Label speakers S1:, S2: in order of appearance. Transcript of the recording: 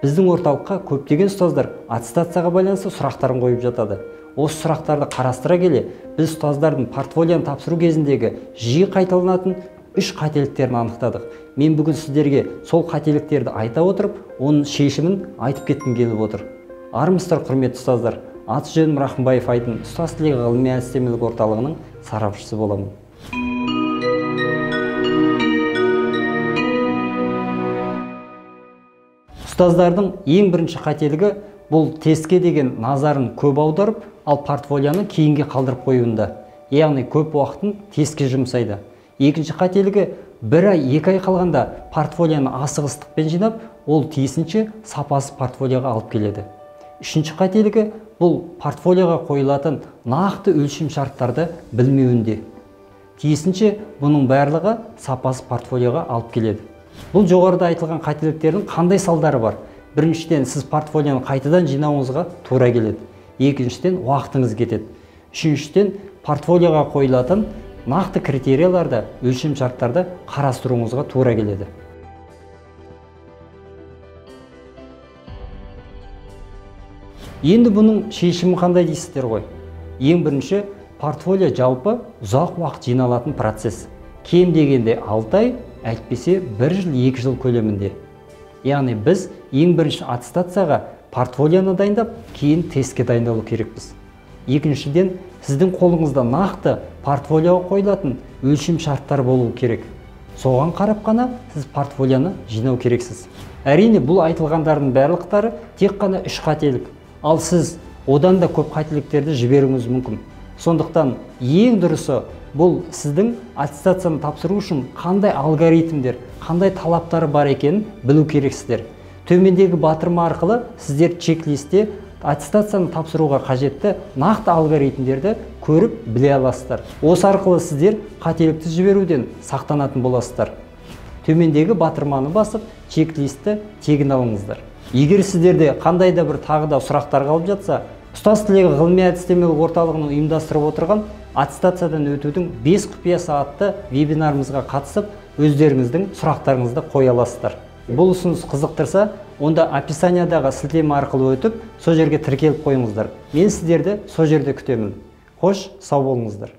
S1: Біздің орталыққа көптеген ұстаздар аттестацияға байланысты сұрақтарын қойып жатады. Осы сұрақтарды қарастыра келе, біз ұстаздардың портфолионы тапсыру кезіндегі жиі қайталанатын 3 қателіктерін анықтадық. Мен бүгін сіздерге сол қателіктерді айта отырып, оның шешімін айтып кеткім келіп отыр. Армысыздар, құрметті ұстаздар. Аты-жөнім Рахымбаев Айдын, ұстаз тілегі ғылыми-әдістемелік орталығының сарапшысы боламын. Ұстаздардың ең бірінші қателігі бұл тестке деген назарын көп аударып, ал портфолионы кейінге қалдырып қоюында. Яғни көп уақытын тестке жұмсайды. Екінші қателігі бір ай, 2 ай қалғанда портфолионы асығыстықпен жинап, ол тиісінше сапасыз портфолиоға алып келеді. Үшінші қателігі бұл портфолиоға қойылатын нақты өлшем шарттарды білмеуінде. Тиісінше бұның барлығы сапасыз портфолиоға алып келеді. Бұл жоғарыда айтылған қателіктердің қандай салдары бар? Біріншіден, сіз портфолионы қайтадан жинауыңызға тура келеді. Екіншіден, уақытыңыз кетеді. Үшіншіден, портфолиоға қойылатын нақты критерияларды, өлшем шарттарды қарастыруыңызға тура келеді. Енді бұның шешімі қандай дейсіздер ғой? Ең бірінші, портфолио жалпы ұзақ уақыт жиналатын процесс. Кем дегенде 6 ай, әйтпесе 1 жыл, 2 жыл көлемінде. Яғни біз ең бірінші аттестацияға портфолионы дайындап, кейін тестке дайындалу керекпіз. Екіншіден, сіздің қолыңызда нақты портфолиоға қойылатын өлшем шарттар болуы керек. Соған қарап қана сіз портфолионы жинау керексіз. Әрине, бұл айтылғандардың барлықтары тек қана 3 қателік. Ал сіз одан да көп қателіктерді жіберуіңіз мүмкін. Сондықтан ең дұрысы бұл сіздің аттестацияны тапсыру үшін қандай алгоритмдер, қандай талаптары бар екенін білу керексіздер. Төмендегі батырма арқылы сіздер чек-листте аттестацияны тапсыруға қажетті нақты алгоритмдерді көріп біле аласыздар. Осы арқылы сіздер қателікті жіберуден сақтанатын боласыздар. Төмендегі батырманы басып, чек-листті тегін алыңыздар. Егер сіздерде қандай да бір тағы да сұрақтар қалып жатса, ұстаз тілегі ғылыми-әдістемелік орталығының ұйымдастырып отырған аттестациядан өтудің 5 құпиясы атты вебинарымызға қатысып, өздеріңіздің сұрақтарыңызды қоя аласыздар. Бұл ұсыныс қызықтырса, онда описаниядағы сілтеме арқылы өтіп, сол жерге тіркеліп қойыңыздар. Мен сіздерді сол жерде күтемін. Қош, сау болыңыздар.